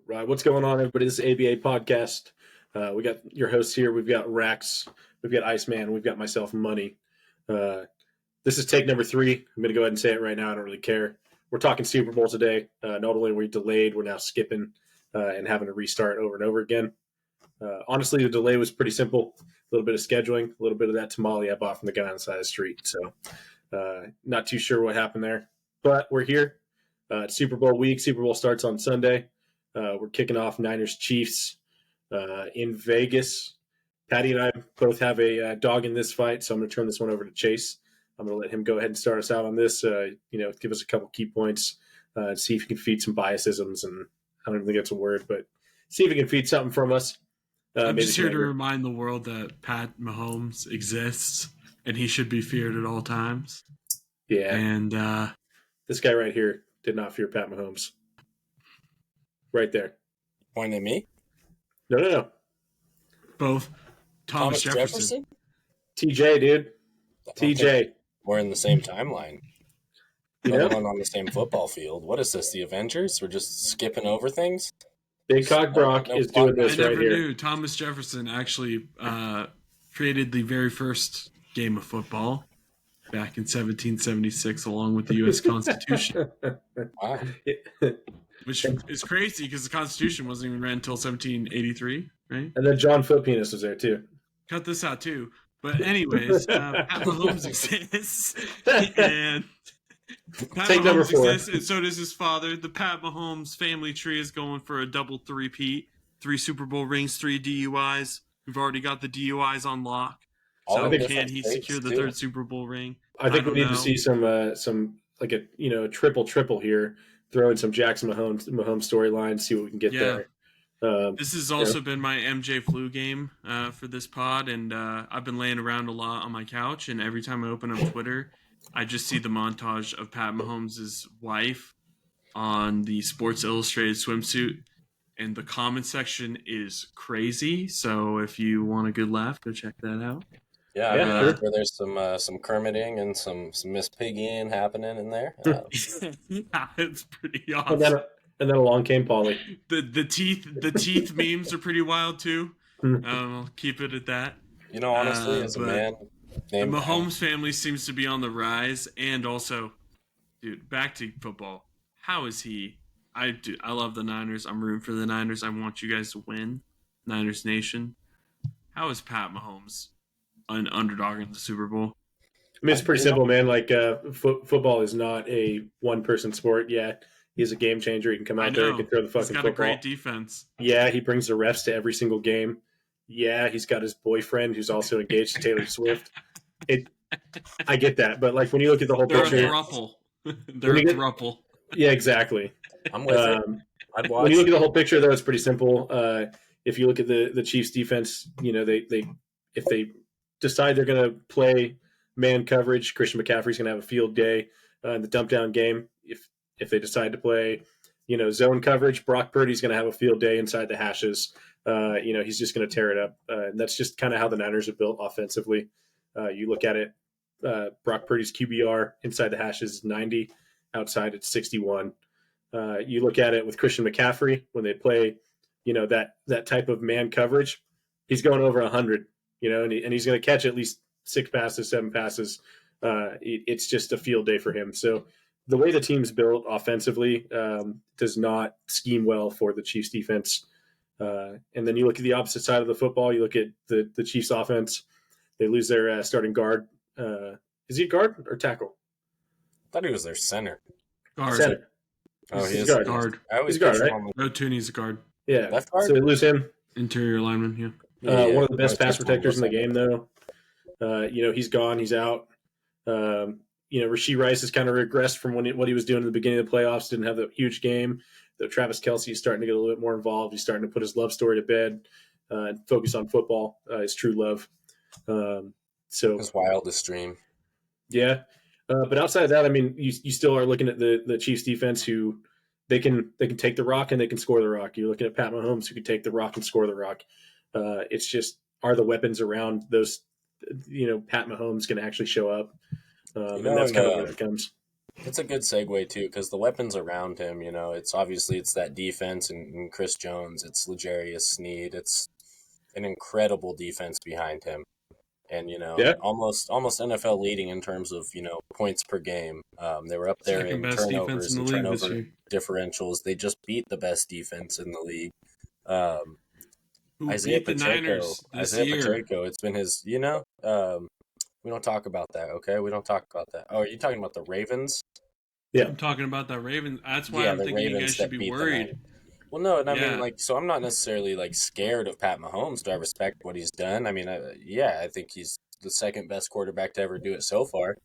Right, what's going on, everybody? This is AbA podcast. We got your hosts here. We've got Rax, we've got Iceman, we've got myself, Money. This is take number 3. I'm going to go ahead and say it right now. I don't really care. We're talking Super Bowl today. Not only are we delayed, we're now skipping and having to restart over and over again. Honestly, the delay was pretty simple. A little bit of scheduling, a little bit of that tamale I bought from the guy on the side of the street. So not too sure what happened there. But we're here. It's Super Bowl week. Super Bowl starts on Sunday. We're kicking off Niners-Chiefs in Vegas. Patty and I both have a dog in this fight, so I'm going to turn this one over to Chase. I'm going to let him go ahead and start us out on this, give us a couple key points, see if he can feed some biasisms, and I don't even think that's a word, but see if he can feed something from us. I'm just here to remind the world that Pat Mahomes exists, and he should be feared at all times. Yeah. And this guy right here did not fear Pat Mahomes. Right there. Pointing at me? No. Both. Thomas Jefferson. TJ, dude. TJ. We're in the same timeline. Yeah. Everyone on the same football field. What is this, the Avengers? We're just skipping over things? Big Cock Brock is doing this right here. I never knew Thomas Jefferson actually created the very first game of football back in 1776 along with the U.S. Constitution. Wow. Which is crazy because the Constitution wasn't even read until 1783, right? And then John Foot Penis was there too. Cut this out too. But anyways, Pat Mahomes exists, and Pat Mahomes exists, and so does his father. The Pat Mahomes family tree is going for a double three-peat, 3 Super Bowl rings, 3 DUIs. We've already got the DUIs on lock. So can he secure the 3rd Super Bowl ring? I think we need to see some like a triple here. Throw in some Jackson Mahomes storyline, see what we can get there. This has also been my MJ flu game for this pod, and I've been laying around a lot on my couch, and every time I open up Twitter, I just see the montage of Pat Mahomes' wife on the Sports Illustrated swimsuit, and the comment section is crazy. So if you want a good laugh, go check that out. Yeah, where there's some Kermiting and some Miss Piggying happening in there. Yeah, it's pretty awesome. And then along came Paulie. The teeth memes are pretty wild too. I'll keep it at that. You know, honestly, as a man, the Mahomes family seems to be on the rise, and also, dude, back to football. How is he? I love the Niners. I'm rooting for the Niners. I want you guys to win, Niners Nation. How is Pat Mahomes an underdog in the Super Bowl? I mean, it's pretty simple, man. Like football is not a one-person sport yet. He's a game changer. He can come out there and can throw the fucking football. He's got a great defense. Yeah, he brings the refs to every single game. Yeah, he's got his boyfriend who's also engaged to Taylor Swift. I get that, but like when you look at the whole picture, they're a throuple. Yeah, exactly. I'm with it. I'd watch. When you look at the whole picture, though, it's pretty simple. If you look at the Chiefs' defense, if they decide they're going to play man coverage, Christian McCaffrey's going to have a field day in the dump down game. If they decide to play, zone coverage, Brock Purdy's going to have a field day inside the hashes. He's just going to tear it up. And that's just kind of how the Niners are built offensively. You look at it, Brock Purdy's QBR inside the hashes is 90, outside it's 61. You look at it with Christian McCaffrey when they play, that type of man coverage, he's going over 100, and he's going to catch at least 6 passes, 7 passes. It's just a field day for him. So the way the team's built offensively does not scheme well for the Chiefs defense. And then you look at the opposite side of the football. You look at the Chiefs offense. They lose their starting guard. Is he a guard or tackle? I thought he was their center. Guard. Center. Oh, he's guard. He's a guard, right? No, Tooney's a guard. Yeah. Left guard? So they lose him. Interior lineman, One of the best pass protectors in the game, though. He's gone. He's out. Rashee Rice has kind of regressed from what he was doing in the beginning of the playoffs. Didn't have that huge game. Though Travis Kelce is starting to get a little bit more involved. He's starting to put his love story to bed and focus on football, his true love. His wildest dream. Yeah. But outside of that, I mean, you still are looking at the Chiefs defense who they can take the rock and they can score the rock. You're looking at Pat Mahomes who can take the rock and score the rock. It's just, are the weapons around those, Pat Mahomes going to actually show up? And that's kind of where it comes. It's a good segue too, because the weapons around him, it's that defense and Chris Jones, it's L'Jarius Sneed, it's an incredible defense behind him, and Yeah, almost NFL leading in terms of points per game. They were up there Second in best defense in turnovers the and league this turnover year. differentials. They just beat the best defense in the league. Um, Who Isaiah beat the Pacheco, Niners this year? It's been his. We don't talk about that, okay? We don't talk about that. Oh, are you talking about the Ravens? yeah. I'm talking about that Ravens. That's why Yeah, I'm the thinking you guys Ravens should that be beat the Niners. worried. Well, no, and I mean, Yeah. so I'm not necessarily scared of Pat Mahomes. Do I respect what he's done? I mean, yeah, I think he's the second best quarterback to ever do it so far.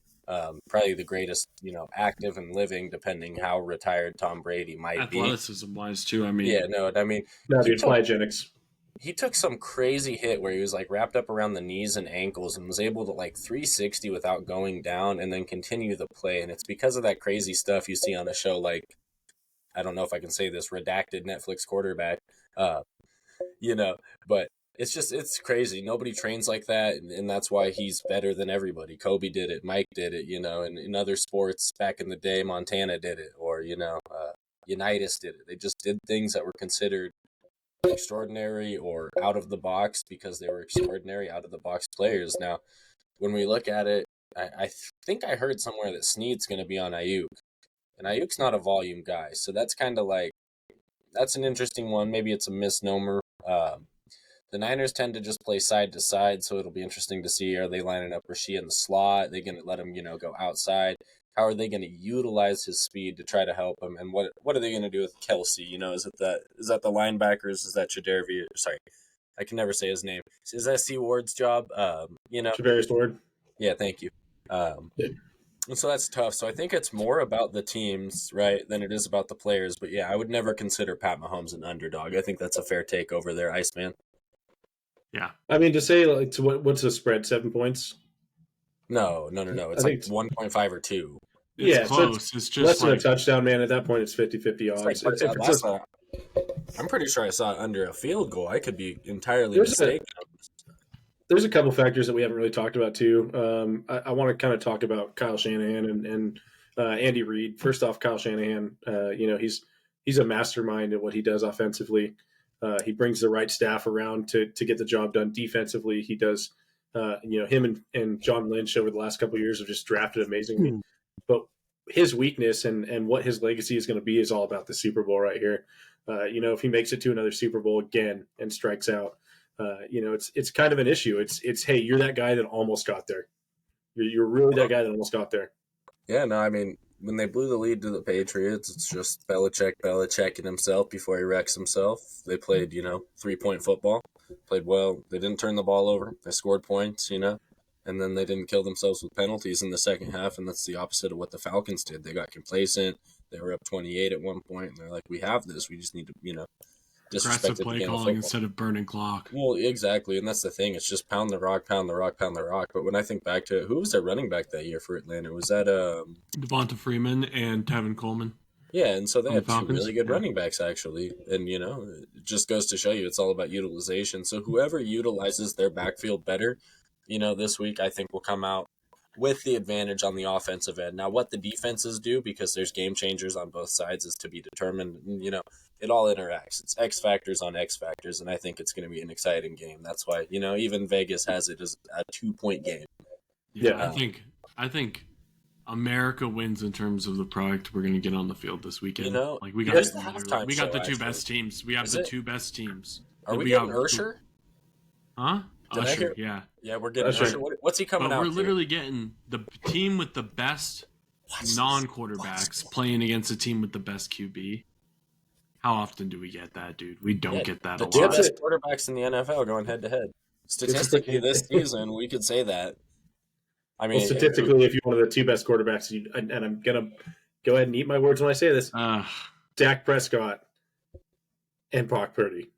Probably the greatest, active and living, depending how retired Tom Brady might be. Athleticism wise too. I mean, Yeah, no, I mean, No, he dude, took Plygenics. he took some crazy hit where he was wrapped up around the knees and ankles and was able to 360 without going down and then continue the play. And it's because of that crazy stuff you see on a show I don't know if I can say this, redacted Netflix quarterback. Uh, you know, but it's crazy. Nobody trains like that, and that's why he's better than everybody. Kobe did it, Mike did it, and in other sports back in the day, Montana did it, or Unitas did it. They just did things that were considered extraordinary or out of the box because they were extraordinary out of the box players. Now, when we look at it, I think I heard somewhere that Snead's going to be on Ayuk, and Ayuk's not a volume guy, so that's kind of that's an interesting one. Maybe it's a misnomer. The Niners tend to just play side to side, so it'll be interesting to see, are they lining up Rasheed in the slot? Are they going to let him, go outside? How are they going to utilize his speed to try to help him? And what are they going to do with Kelsey? Is that the linebackers? Is that Jadervi? Sorry, I can never say his name. Is that C Ward's job? Javarius Ward. Yeah, thank you. Yeah. And so that's tough. So I think it's more about the teams, right, than it is about the players. But yeah, I would never consider Pat Mahomes an underdog. I think that's a fair take over there, Iceman. yeah. I mean, to say to what's the spread? 7 points? No. It's I think 1.5 or 2. It's yeah, close. So it's just less than a touchdown, man. At that point, it's 50-50 It's odds. If I'm pretty sure I saw it under a field goal. I could be entirely there's mistaken. there's a couple factors that we haven't really talked about too. I want to kind of talk about Kyle Shanahan and Andy Reid. First off, Kyle Shanahan, he's a mastermind in what he does offensively. He brings the right staff around to get the job done defensively. He does, him and John Lynch over the last couple of years have just drafted amazingly. But his weakness and what his legacy is going to be is all about the Super Bowl right here. If he makes it to another Super Bowl again and strikes out, it's kind of an issue. It's hey, you're that guy that almost got there. You're really that guy that almost got there. Yeah, no, I mean, when they blew the lead to the Patriots, it's just Belichicking himself before he wrecks himself. They played, 3-point football, played well. They didn't turn the ball over. They scored points, and then they didn't kill themselves with penalties in the second half, and that's the opposite of what the Falcons did. They got complacent. They were up 28 at one point, and they're like, we have this. We just need to, disrespect aggressive the play game of calling football. instead of burning clock. Well, exactly, and that's the thing. It's just pound the rock, pound the rock, pound the rock. But when I think back to it, who was their running back that year for Atlanta? Was that Devonta Freeman and Tevin Coleman. Yeah, and so they On had the two Falcons? really good Yeah. running backs actually, and it just goes to show you it's all about utilization. So whoever utilizes their backfield better, this week I think will come out with the advantage on the offensive end. Now, what the defenses do, because there's game changers on both sides, is to be determined. It all interacts. It's X factors on X factors, and I think it's going to be an exciting game. That's why even Vegas has it as a 2-point game. Yeah, Yeah. I think America wins in terms of the product we're going to get on the field this weekend. We got Here's the halftime we got the show, two actually. best teams. We have Is the it? two best teams. Are we We getting got- Ursher? Huh? Did I Usher, hear- yeah. Yeah, we're getting Usher. Ursher. What's he coming But out we're to? literally getting the team with the best non-quarterbacks playing against a team with the best QB. How often do we get that, dude? We don't get that The a two lot. best quarterbacks in the NFL going head to head. Statistically, this season, we could say that. I mean, Well, statistically, if you're one of the two best quarterbacks, and I'm gonna go ahead and eat my words when I say this, Dak Prescott and Brock Purdy.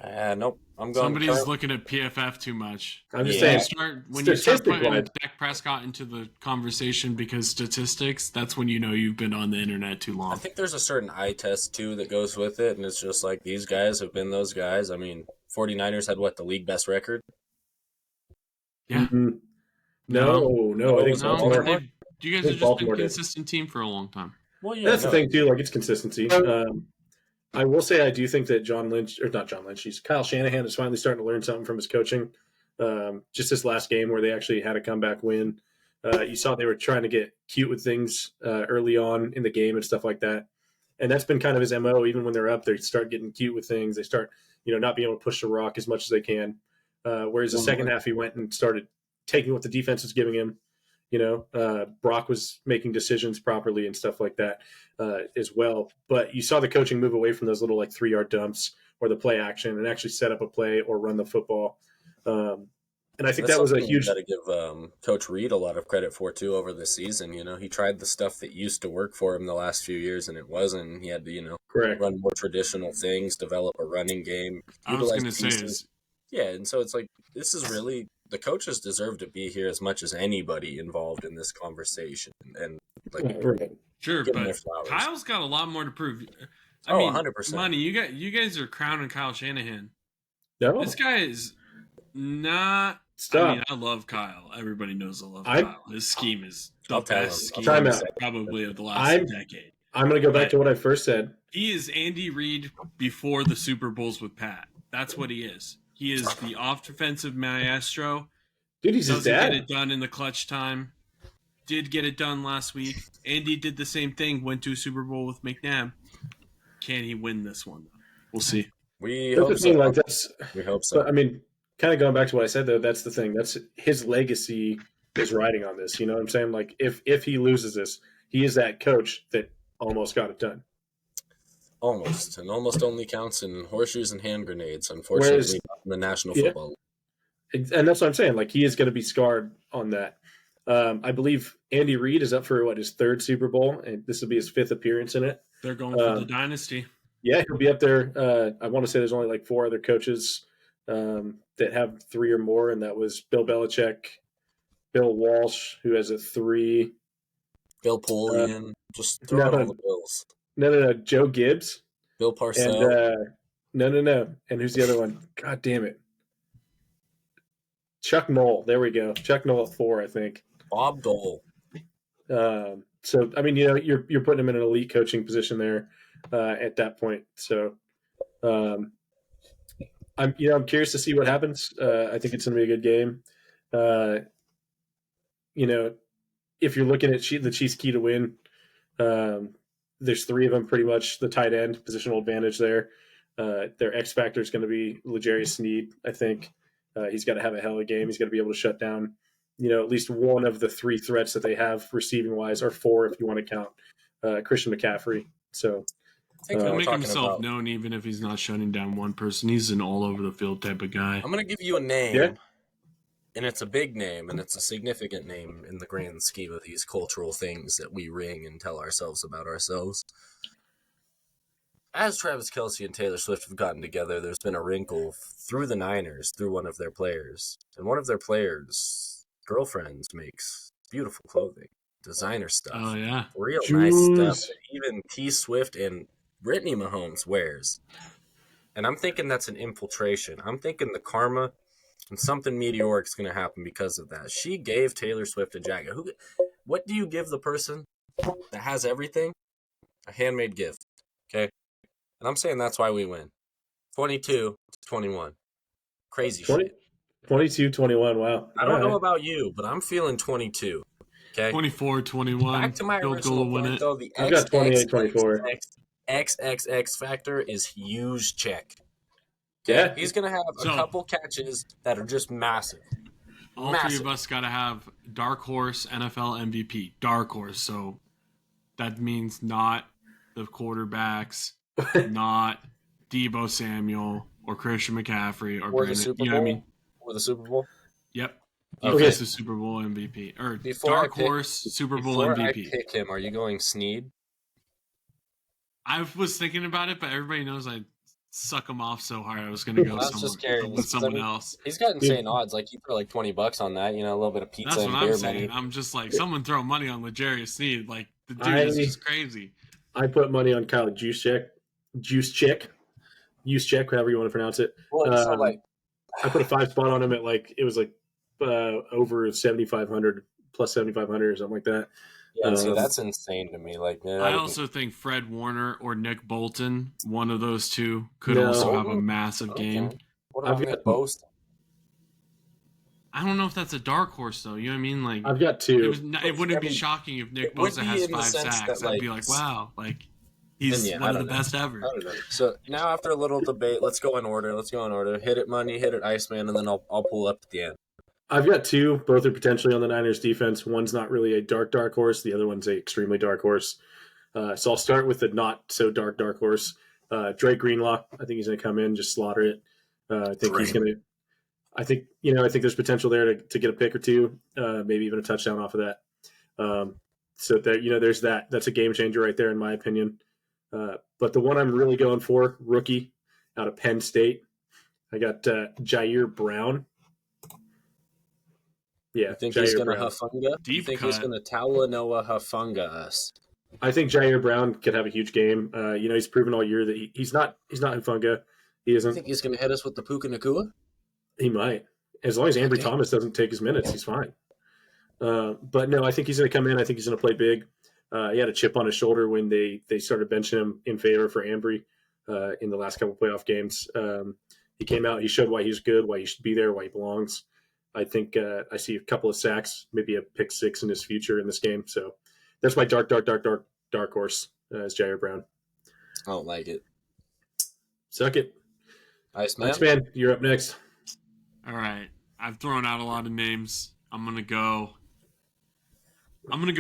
nope. I'm going. Somebody's looking at PFF too much. I'm just Yeah. saying. When you start putting Statistic-wise. Dak Prescott into the conversation because statistics, that's when you know you've been on the internet too I long. think there's a certain eye test too that goes with it, and it's just like these guys have been those guys. I mean, 49ers had the league best record? Yeah. No. I think No, No, Baltimore. but You I guys have think just been a Baltimore did. consistent team for a long time. Well, yeah, That's the thing too. Like it's consistency. I will say I do think that Kyle Shanahan is finally starting to learn something from his coaching. Just this last game where they actually had a comeback win, you saw they were trying to get cute with things early on in the game and stuff like that. And that's been kind of his MO. Even when they're up, they start getting cute with things. They start, not being able to push the rock as much as they can. Whereas the second half, he went and started taking what the defense was giving him. Brock was making decisions properly and stuff like that as well. But you saw the coaching move away from those little 3-yard dumps or the play action and actually set up a play or run the football. And I think that was a huge. Got to give Coach Reed a lot of credit for too over the season. He tried the stuff that used to work for him the last few years, and it wasn't. He had to, Correct. run more traditional things, develop a running game. I was going to say yeah, and so it's this is really the coaches deserve to be here as much as anybody involved in this conversation, and sure, but Kyle's got a lot more to prove. I mean, 100%. Money, you guys are crowning Kyle Shanahan. No, this guy is not. Stop. I mean, I love Kyle. Everybody knows I love Kyle. His scheme is the best scheme probably of the last decade. I'm going to go back to what I first said. He is Andy Reid before the Super Bowls with Pat. That's what he is. He is the offensive maestro. Dude, he's his dad. Doesn't get it done in the clutch time. Did get it done last week. Andy did the same thing. Went to a Super Bowl with McNabb. Can he win this one? We'll see. We hope so. We hope so. But, I mean, kind of going back to what I said, though, that's the thing. That's his legacy is riding on this. You know what I'm saying? If he loses this, he is that coach that almost got it done. Almost. And almost only counts in horseshoes and hand grenades, unfortunately, not in the National Football League. And that's what I'm saying. He is going to be scarred on that. I believe Andy Reid is up for, his third Super Bowl, and this will be his fifth appearance in it. They're going for the dynasty. Yeah, he'll be up there. I want to say there's only 4 other coaches that have 3 or more, and that was Bill Belichick, Bill Walsh, who has a 3. Bill Polian. Just throw out all the Bills. No. Joe Gibbs. Bill Parcells. And, no. And who's the other one? God damn it. Chuck Noll. There we go. Chuck Noll at 4, I think. Bob Dole. So, I mean, you're putting him in an elite coaching position there at that point. So, I'm curious to see what happens. I think it's going to be a good game. If you're looking at the Chiefs' key to win, there's 3 of them pretty much the tight end positional advantage there. Their X factor is going to be L'Jarius Sneed. I think he's got to have a hell of a game. He's got to be able to shut down, at least one of the 3 threats that they have receiving wise, or 4 if you want to count Christian McCaffrey. So he'll make himself known even if he's not shutting down one person. He's an all over the field type of guy. I'm going to give you a name, and it's a big name, and it's a significant name in the grand scheme of these cultural things that we ring and tell ourselves about ourselves. As Travis Kelce and Taylor Swift have gotten together, there's been a wrinkle through the Niners, through one of their players. And one of their players' girlfriends makes beautiful clothing, designer stuff. Oh, yeah. Real nice stuff that even T. Swift and Brittany Mahomes wears. And I'm thinking that's an infiltration. I'm thinking the karma and something meteoric is going to happen because of that. She gave Taylor Swift a jacket. What do you give the person that has everything? A handmade gift. Okay? And I'm saying that's why we win. 22-21. Crazy shit. 22-21, wow. I don't know about you, but I'm feeling 22. Okay? 24-21. Back to my original point, though. The I've got 28-24. XXX factor is huge check. Yeah. He's going to have a couple catches that are just massive. All 3 of us got to have dark horse NFL MVP. Dark horse. So that means not the quarterbacks, not Deebo Samuel or Christian McCaffrey or Brandon. The Super Bowl? You know what I mean? Or the Super Bowl? Yep. Okay. He's the Super Bowl MVP. Or dark horse Super Bowl MVP. Before I pick him, are you going Sneed? I was thinking about it, but everybody knows I suck him off so hard. I was going to go with someone else. He's got insane odds. You throw $20 on that, a little bit of pizza and beer money. I'm just someone throw money on L'Jarius Sneed. The dude is just crazy. I put money on Kyle Juszczyk, however you want to pronounce it. Well, I put a 5 spot on him at it was over 7,500 plus 7,500 or something like that. Yeah, see, that's insane to me. Like, man, I also think Fred Warner or Nick Bolton, one of those two, could also have a massive game. What about Nick Bosa? I don't know if that's a dark horse, though. You know what I mean? Like, I've got two. It wouldn't be shocking if Nick Bosa has 5 sacks. I'd be like, wow, like he's one of the best ever. So now, after a little debate, let's go in order. Hit it, Money. Hit it, Iceman, and then I'll pull up at the end. I've got two. Both are potentially on the Niners defense. One's not really a dark horse. The other one's a extremely dark horse. So I'll start with the not so dark horse. Drake Greenlaw. I think he's going to come in, just slaughter it. I think he's going to. I think there's potential there to get a pick or two, maybe even a touchdown off of that. So there, there's that. That's a game changer right there, in my opinion. But the one I'm really going for, rookie out of Penn State, I got Jair Brown. Yeah, I think he's going to Hufanga. Deep think cut. He's going to Talanoa Hufanga us. I think Jair Brown could have a huge game. He's proven all year that he's not Hufanga. He isn't. I think he's going to hit us with the Puka Nakua. He might, as long as Ambry Thomas doesn't take his minutes, he's fine. But no, I think he's going to come in. I think he's going to play big. He had a chip on his shoulder when they started benching him in favor for Ambry in the last couple playoff games. He came out. He showed why he's good, why he should be there, why he belongs. I think I see a couple of sacks, maybe a pick 6 in his future in this game. So that's my dark horse is Jair Brown. I don't like it. Suck it. Iceman, you're up next. All right. I've thrown out a lot of names. I'm gonna go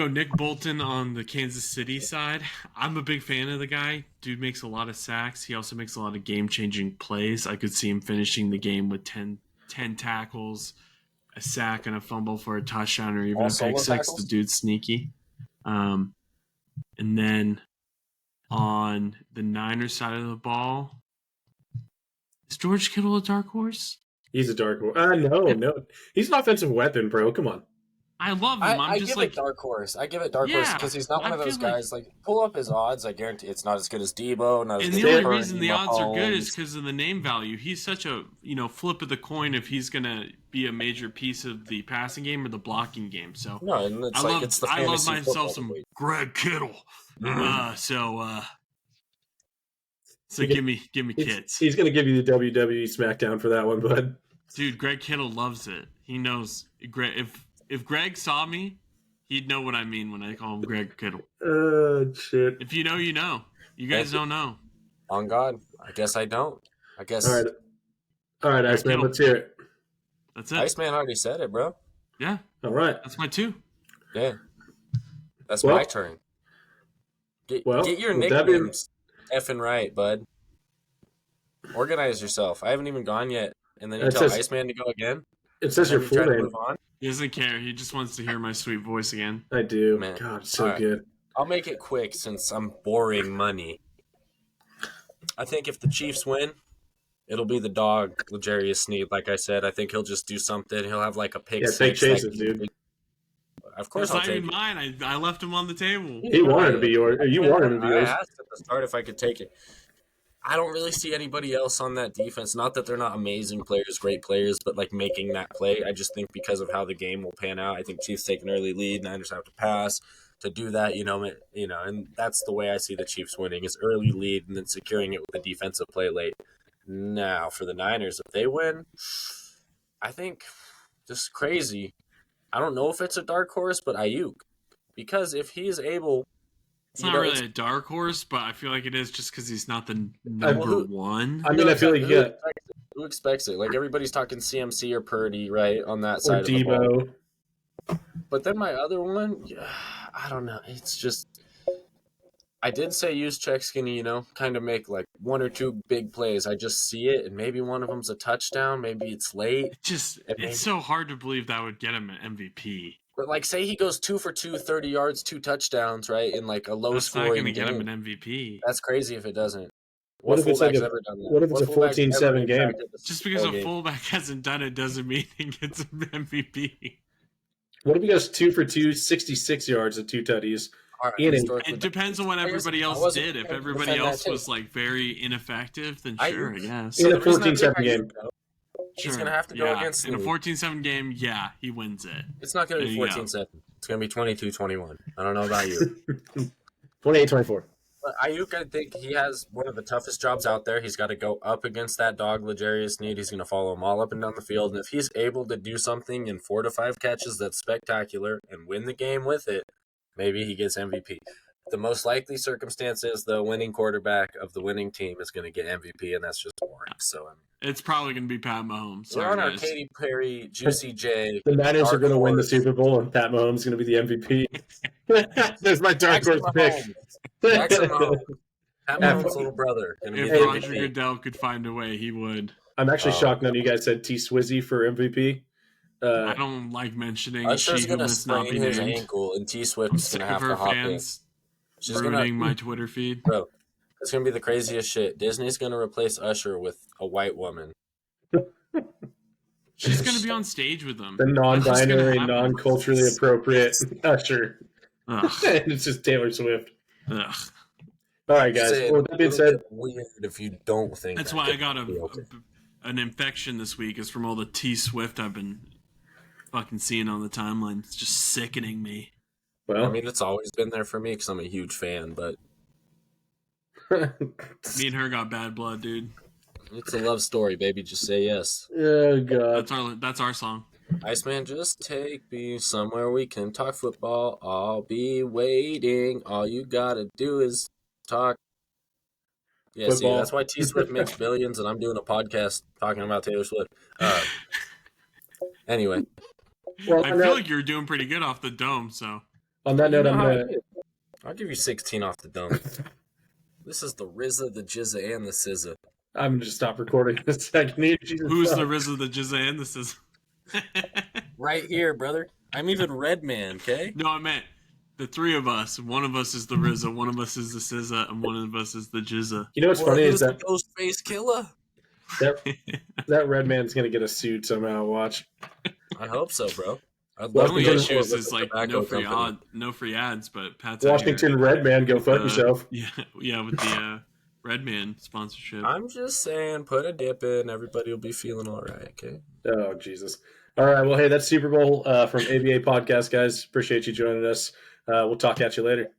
Nick Bolton on the Kansas City side. I'm a big fan of the guy. Dude makes a lot of sacks. He also makes a lot of game-changing plays. I could see him finishing the game with 10 tackles, a sack, and a fumble for a touchdown, or even a pick 6. The dude's sneaky. And then on the Niners side of the ball, is George Kittle a dark horse? He's a dark horse. No. He's an offensive weapon, bro. Come on. I love him. I give it dark horse. I give it dark horse because he's not one of those guys. Like, pull up his odds. I guarantee it's not as good as Debo. And the only reason the odds are good is because of the name value. He's such a flip of the coin if he's gonna be a major piece of the passing game or the blocking game. So no, and it's I love myself some Greg Kittle. So give me kits. He's gonna give you the WWE SmackDown for that one, bud. Dude, Greg Kittle loves it. He knows. If Greg saw me, he'd know what I mean when I call him Greg Kittle. Shit. If you know, you know. You guys don't know. On God. I guess I don't. I guess. All right, Iceman, let's hear it. That's it. Iceman already said it, bro. Yeah. All right. That's my 2. Yeah. That's my turn. Get your nicknames effing right, bud. Organize yourself. I haven't even gone yet. And then you tell Iceman to go again? It says your full name. He doesn't care. He just wants to hear my sweet voice again. I do. Man. God, so good. I'll make it quick since I'm boring money. I think if the Chiefs win, it'll be the dog, L'Jarius Sneed. Like I said, I think he'll just do something. He'll have like a pick 6. Take chases, dude. Of course, I'll take mine. I left him on the table. He wanted to be yours. You wanted him to be yours. I asked at the start if I could take it. I don't really see anybody else on that defense. Not that they're not amazing players, great players, but like making that play. I just think because of how the game will pan out, I think Chiefs take an early lead. Niners have to pass to do that. And that's the way I see the Chiefs winning is early lead and then securing it with a defensive play late. Now for the Niners, if they win, I think just crazy. I don't know if it's a dark horse, but Ayuk, because if he's able. It's not really a dark horse, but I feel like it is just because he's not the number one. I mean, I feel like who expects it? Like everybody's talking CMC or Purdy, right, on that side of the ball. But then my other one, I don't know. It's just I did say Juszczyk's gonna, kind of make like 1 or 2 big plays. I just see it, and maybe one of them's a touchdown. Maybe it's late. It's so hard to believe that would get him an MVP. But like, say he goes 2 for 2, 30 yards, 2 touchdowns, right? In like a low scoring game. That's not going to get him an MVP. That's crazy if it doesn't. What if it's ever done that? What if it's a 14-7 game? Just because a fullback hasn't done it doesn't mean he gets an MVP. What if he goes 2 for 2, 66 yards and 2 tutties? Right, it depends on what everybody else did. If everybody else was like very ineffective, then sure, I guess. In a 14-7 game. He's going to have to go against in a 14-7 game. Yeah, he wins it. It's not going to be 14-7. It's going to be 22-21. I don't know about you. 28-24. But Ayuk, I think he has one of the toughest jobs out there. He's got to go up against that dog, L'Jarius Sneed. He's going to follow him all up and down the field. And if he's able to do something in 4 to 5 catches that's spectacular and win the game with it, maybe he gets MVP. The most likely circumstance is the winning quarterback of the winning team is going to get MVP, and that's just boring. So it's probably going to be Pat Mahomes. We're on our Katy Perry, Juicy J. The Niners are going to win the Super Bowl, and Pat Mahomes is going to be the MVP. There's my dark horse pick. Pat Mahomes' little brother. If Roger Goodell could find a way, he would. I'm actually shocked none of you guys said T Swizzy for MVP. I don't like mentioning Usher's going to must not sprain be his named. ankle, and T Swift's going to have to hop in. She's ruining my Twitter feed. Bro, it's going to be the craziest shit. Disney's going to replace Usher with a white woman. She's going to be on stage with them. The non-binary, non-culturally appropriate Usher. It's just Taylor Swift. Ugh. All right, guys. Well, that being said, weird if you don't think that's why I got an infection this week is from all the T Swift I've been fucking seeing on the timeline. It's just sickening me. Well, I mean, it's always been there for me because I'm a huge fan, but me and her got bad blood, dude. It's a love story, baby. Just say yes. Oh God, that's our song. Iceman, just take me somewhere we can talk football. I'll be waiting. All you gotta do is talk. Yeah, football. See, that's why T Swift makes billions, and I'm doing a podcast talking about Taylor Swift. Anyway, well, I feel like you're doing pretty good off the dome. So on that note, I'll give you 16 off the dome. This is the RZA, the Jizza, and the SZA. I'm gonna just stop recording in a second. Who's the RZA, the Jizza, and the SZA? Right here, brother. I'm even Redman, okay? No, I meant the three of us. One of us is the RZA, one of us is the SZA, and one of us is the Jizza. You know what's funny is that Ghostface Killer. That Redman's gonna get a suit somehow. Watch. I hope so, bro. The only issues is like no free ads, but Pat's Washington Redman, go fuck yourself. Yeah, with the Redman sponsorship. I'm just saying, put a dip in, everybody will be feeling all right, okay? Oh, Jesus. All right, well, hey, that's Super Bowl from AbA Podcast, guys. Appreciate you joining us. We'll talk at you later.